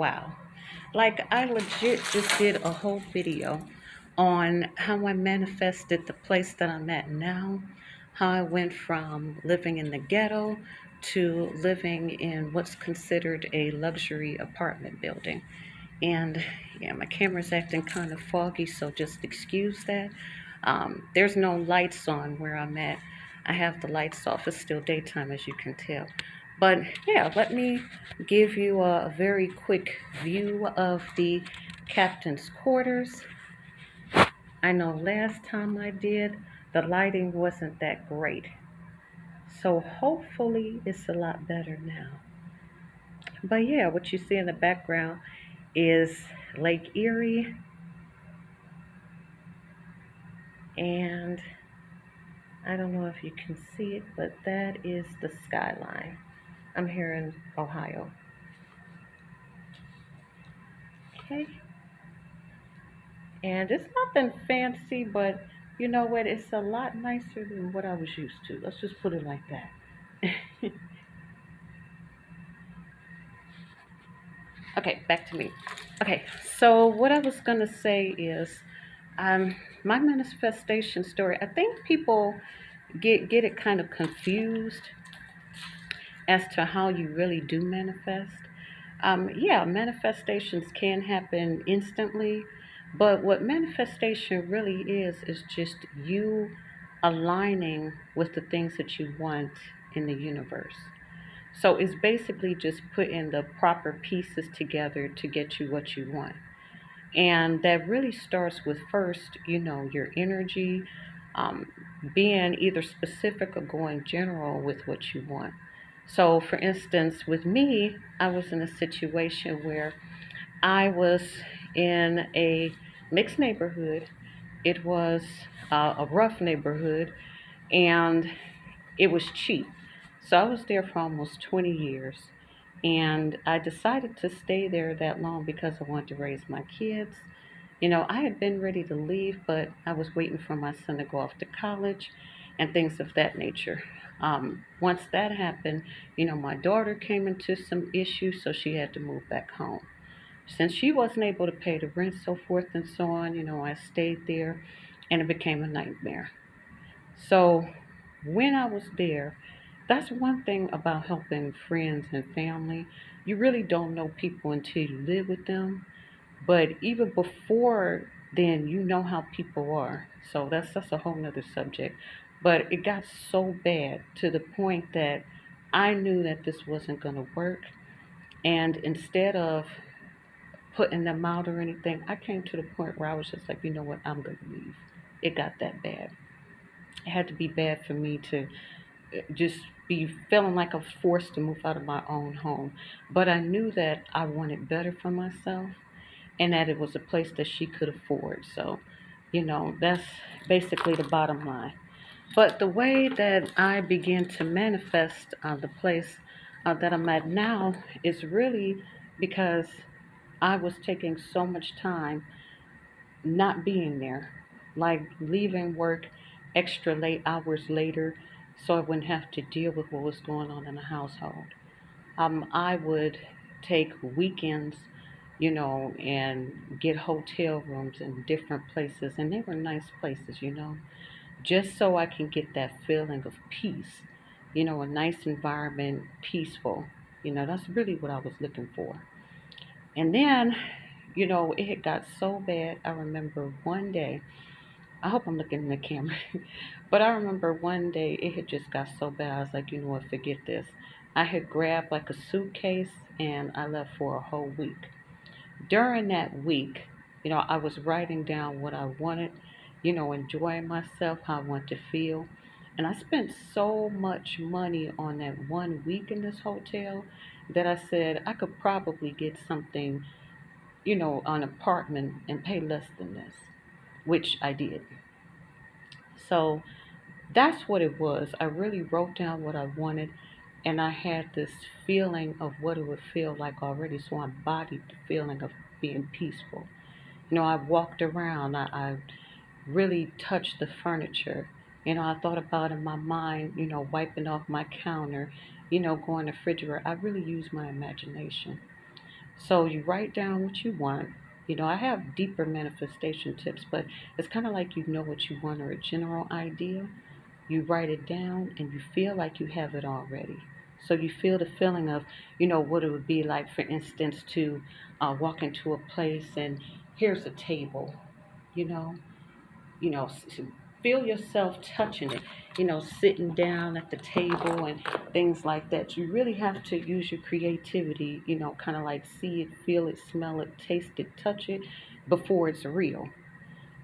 wow. Like, I legit just did a whole video on how I manifested the place that I'm at now, how I went from living in the ghetto to living in what's considered a luxury apartment building. And yeah, my camera's acting kind of foggy, so just excuse that. There's no lights on where I'm at. I have the lights off. It's still daytime, as you can tell. But yeah, let me give you a very quick view of the captain's quarters. I know last time I did, the lighting wasn't that great. So hopefully it's a lot better now. But yeah, what you see in the background is Lake Erie, and I don't know if you can see it, but that is the skyline. I'm here in Ohio. Okay. And it's nothing fancy, but you know what? It's a lot nicer than what I was used to. Let's just put it like that. Okay, back to me. Okay, so what I was going to say is um, my manifestation story. I think people get it kind of confused as to how you really do manifest. Yeah, manifestations can happen instantly, but what manifestation really is just you aligning with the things that you want in the universe. So it's basically just putting the proper pieces together to get you what you want. And that really starts with first, your energy, um, being either specific or going general with what you want. So, for instance, with me, I was in a situation where I was in a mixed neighborhood. It was a rough neighborhood, and it was cheap. So I was there for almost 20 years. And I decided to stay there that long because I wanted to raise my kids. I had been ready to leave, but I was waiting for my son to go off to college and things of that nature. Once that happened, my daughter came into some issues, so she had to move back home. Since she wasn't able to pay the rent, so forth and so on, I stayed there and it became a nightmare. So when I was there, that's one thing about helping friends and family. You really don't know people until you live with them. But even before then, you know how people are. So that's a whole nother subject. But it got so bad to the point that I knew that this wasn't going to work. And instead of putting them out or anything, I came to the point where I was just like, you know what, I'm going to leave. It got that bad. It had to be bad for me to just be feeling like I was forced to move out of my own home. But I knew that I wanted better for myself and that it was a place that she could afford. So, that's basically the bottom line. But the way that I began to manifest the place that I'm at now is really because I was taking so much time not being there, like leaving work extra late hours later so I wouldn't have to deal with what was going on in the household. I would take weekends, and get hotel rooms in different places, and they were nice places, just so I can get that feeling of peace, a nice environment, peaceful. That's really what I was looking for. And then, it had got so bad. I remember one day, I hope I'm looking in the camera, but I remember one day it had just got so bad. I was like, you know what, forget this. I had grabbed like a suitcase and I left for a whole week. During that week, I was writing down what I wanted, enjoying myself, how I want to feel. And I spent so much money on that one week in this hotel that I said I could probably get something, an apartment and pay less than this, which I did. So that's what it was. I really wrote down what I wanted, and I had this feeling of what it would feel like already. So I embodied the feeling of being peaceful. I walked around, I really touched the furniture. I thought about in my mind, wiping off my counter, going to the refrigerator. I really used my imagination. So you write down what you want. I have deeper manifestation tips, but it's kind of like you know what you want or a general idea. You write it down and you feel like you have it already. So you feel the feeling of, what it would be like, for instance, to walk into a place and here's a table, you know, you know, feel yourself touching it, sitting down at the table and things like that. You really have to use your creativity, kind of like see it, feel it, smell it, taste it, touch it before it's real.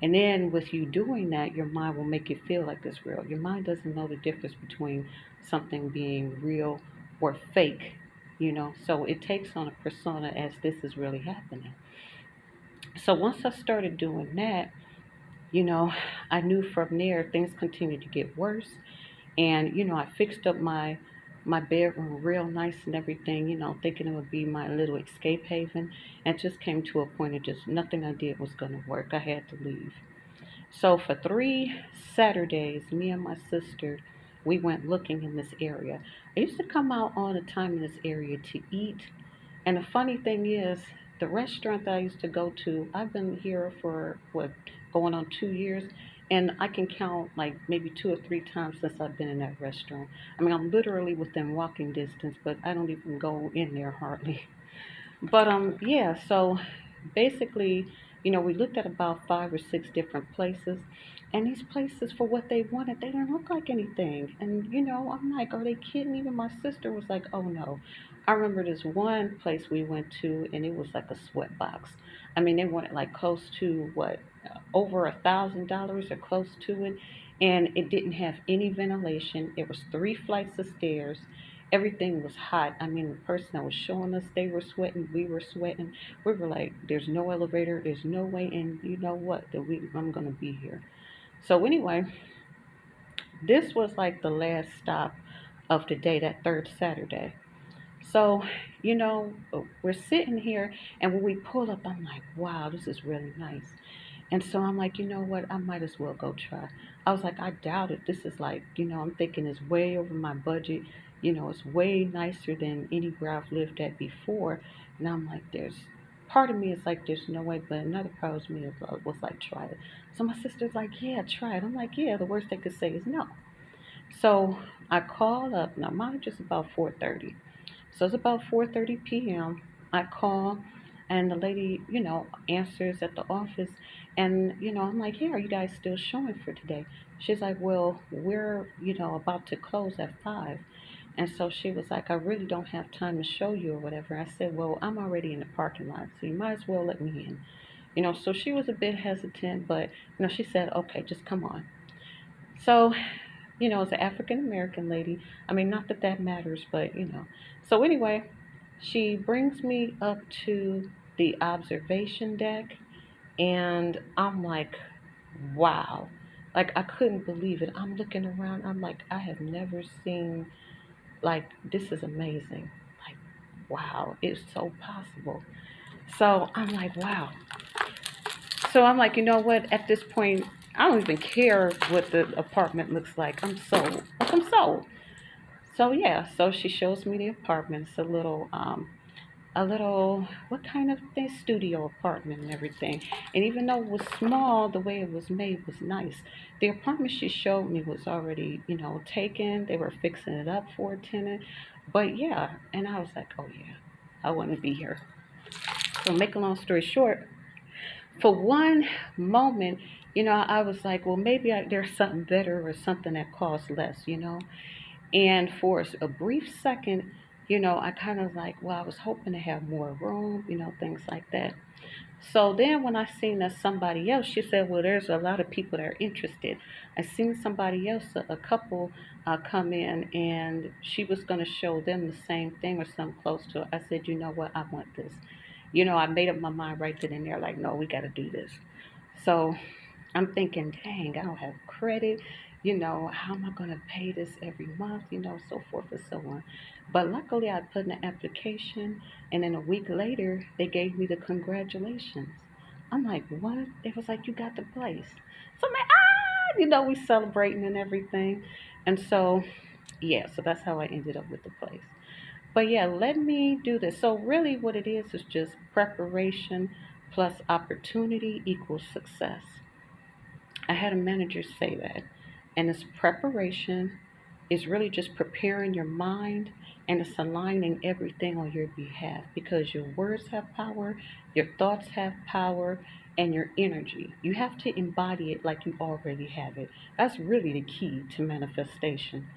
And then with you doing that, your mind will make it feel like it's real. Your mind doesn't know the difference between something being real or fake, So it takes on a persona as this is really happening. So once I started doing that, you know, I knew from there things continued to get worse. And, I fixed up my bedroom real nice and everything, thinking it would be my little escape haven. And it just came to a point of just nothing I did was going to work. I had to leave. So for 3 Saturdays, me and my sister, we went looking in this area. I used to come out all the time in this area to eat. And the funny thing is, the restaurant that I used to go to, I've been here for what, going on 2 years, and I can count like maybe 2 or 3 times since I've been in that restaurant. I mean, I'm literally within walking distance, but I don't even go in there hardly. But yeah, so basically, we looked at about 5 or 6 different places, and these places for what they wanted, they didn't look like anything. And I'm like, are they kidding? Even my sister was like, oh no. I remember this one place we went to, and it was like a sweat box. I mean, they wanted like close to what, over $1,000 or close to it, and it didn't have any ventilation. It was 3 flights of stairs. Everything was hot. I mean, the person that was showing us, they were sweating, we were sweating. We were like, there's no elevator, there's no way, and you know what, I'm gonna be here. So anyway, this was like the last stop of the day, that third Saturday. So, we're sitting here, and when we pull up, I'm like, wow, this is really nice. And so I'm like, you know what? I might as well go try. I was like, I doubt it. This is like, I'm thinking it's way over my budget. It's way nicer than anywhere I've lived at before. And I'm like, there's part of me is like, there's no way, but another part of me was like, try it. So my sister's like, yeah, try it. I'm like, yeah, the worst they could say is no. So I called up. Now mine just about 4:30. So it's about 4:30 p.m. I call, and the lady, answers at the office, and I'm like, "Hey, are you guys still showing for today?" She's like, "Well, we're, about to close at 5." And so she was like, "I really don't have time to show you or whatever." I said, "Well, I'm already in the parking lot, so you might as well let me in." So she was a bit hesitant, but she said, "Okay, just come on." So as an African American lady, I mean, not that that matters, but So anyway, she brings me up to the observation deck, and I'm like, wow. Like, I couldn't believe it. I'm looking around, I'm like, I have never seen, like, this is amazing. Like, wow, it's so possible. So I'm like, wow. So I'm like, you know what? At this point, I don't even care what the apartment looks like. I'm sold. Like, I'm sold. So yeah, so she shows me the apartment. It's a little, what kind of thing? Studio apartment and everything. And even though it was small, the way it was made was nice. The apartment she showed me was already, taken. They were fixing it up for a tenant. But yeah, and I was like, oh yeah, I want to be here. So make a long story short, for one moment, I was like, well, maybe there's something better or something that costs less. And for a brief second, I kind of like, well, I was hoping to have more room, things like that. So then when I seen that somebody else, she said, well, there's a lot of people that are interested. I seen somebody else, a couple, come in, and she was going to show them the same thing or something close to it. I said, you know what? I want this. I made up my mind right then and there, like, no, we got to do this. So I'm thinking, dang, I don't have credit. How am I going to pay this every month? So forth and so on. But luckily, I put in an application, and then a week later, they gave me the congratulations. I'm like, what? It was like, you got the place. So I'm like, we celebrating and everything. And so, yeah, so that's how I ended up with the place. But yeah, let me do this. So really what it is just preparation plus opportunity equals success. I had a manager say that. And it's preparation is really just preparing your mind, and it's aligning everything on your behalf because your words have power, your thoughts have power, and your energy. You have to embody it like you already have it. That's really the key to manifestation.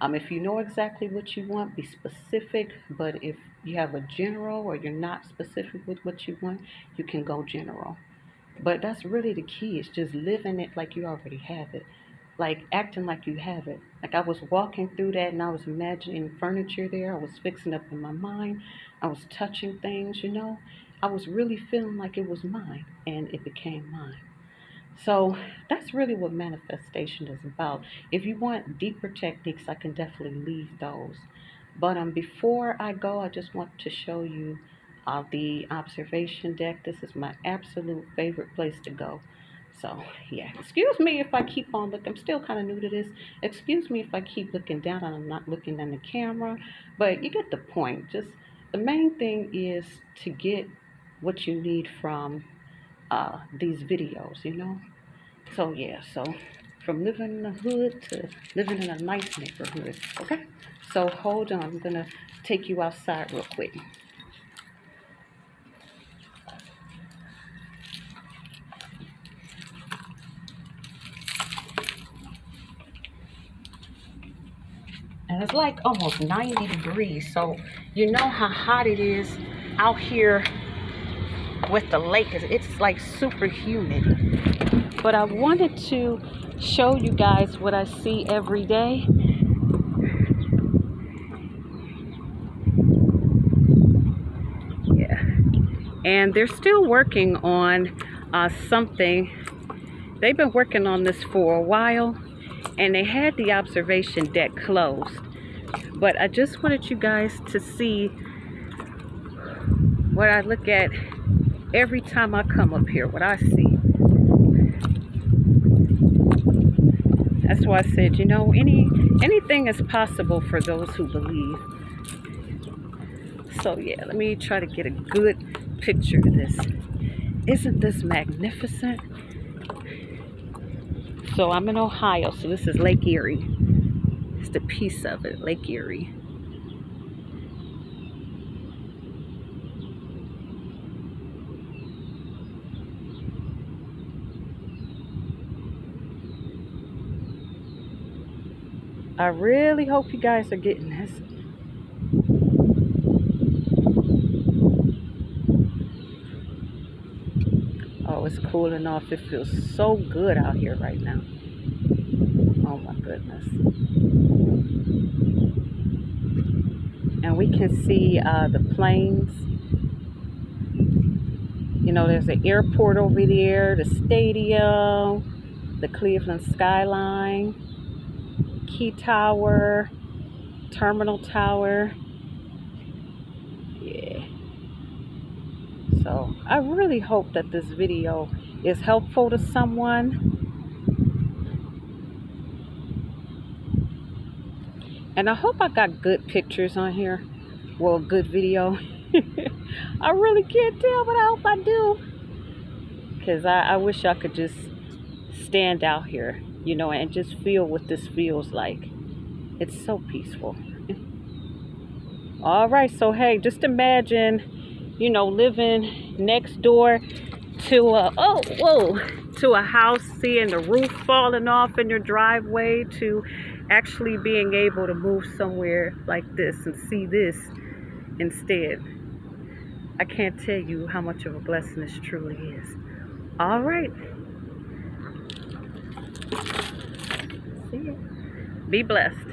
If you know exactly what you want, be specific. But if you have a general or you're not specific with what you want, you can go general. But that's really the key. It's just living it like you already have it. Like acting like you have it. Like I was walking through that and I was imagining furniture there. I was fixing up in my mind. I was touching things. I was really feeling like it was mine and it became mine. So that's really what manifestation is about. If you want deeper techniques, I can definitely leave those. But before I go, I just want to show you the observation deck. This is my absolute favorite place to go. So yeah, excuse me if I keep on looking. I'm still kind of new to this. Excuse me if I keep looking down and I'm not looking in the camera. But you get the point. Just the main thing is to get what you need from these videos. So yeah, so from living in the hood to living in a nice neighborhood. Okay, so hold on, I'm gonna take you outside real quick. And it's like almost 90 degrees, so you know how hot it is out here with the lake. It's like super humid. But I wanted to show you guys what I see every day. Yeah, and they're still working on something. They've been working on this for a while, and they had the observation deck closed. But I just wanted you guys to see what I look at every time I come up here, what I see. That's why I said, anything is possible for those who believe. So yeah, let me try to get a good picture of this. Isn't this magnificent? So I'm in Ohio, so this is Lake Erie. It's the piece of it, Lake Erie. I really hope you guys are getting this. Oh, it's cooling off. It feels so good out here right now. Oh my goodness. And we can see the planes. There's an airport over there, the stadium, the Cleveland skyline, Key Tower, Terminal Tower. Yeah. So I really hope that this video is helpful to someone. And I hope I got good pictures on here. Well, good video. I really can't tell, but I hope I do. Because I wish I could just stand out here, and just feel what this feels like. It's so peaceful. All right, so hey, just imagine, living next door to to a house, seeing the roof falling off in your driveway, to actually being able to move somewhere like this and see this instead. I can't tell you how much of a blessing this truly is. All right. See ya. Be blessed.